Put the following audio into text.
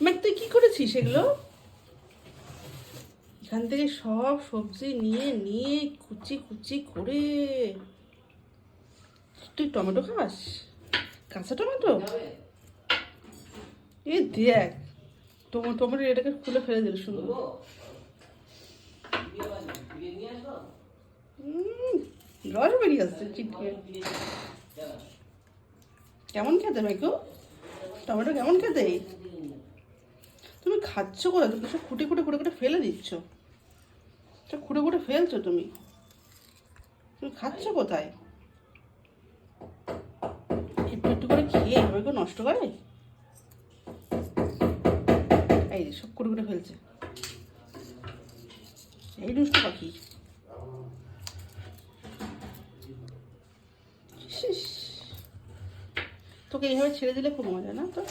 মানে তুই কি করেছিস এগুলো? এখান থেকে সব সবজি নিয়ে নিয়ে কুচি কুচি করে। তুই টমেটো খাস? কাঁচা টমেটো? এই দেখ, টমেটো এটাকে খুলে ফেলে দিল শুধু। রস বেরিয়ে আসছে চিটকে। কেমন খেতে ভাইকো? টমেটো কেমন খেতে? তুমি খাচ্ছ কোথায়? তুমি সব খুঁটে খুঁটে খুঁটে খুঁটে ফেলে দিচ্ছ। সব খুঁটে খুঁটে ফেলছো তুমি। তুমি খাচ্ছ কোথায়? একটু একটু করে খেয়ে এভাবে কেউ নষ্ট করে? এই রে, সব খুঁটে খুঁটে ফেলছে। এই দুষ্ট পাখি। ইস, তোকে এইভাবে ছেড়ে দিলে খুব মজা না তো?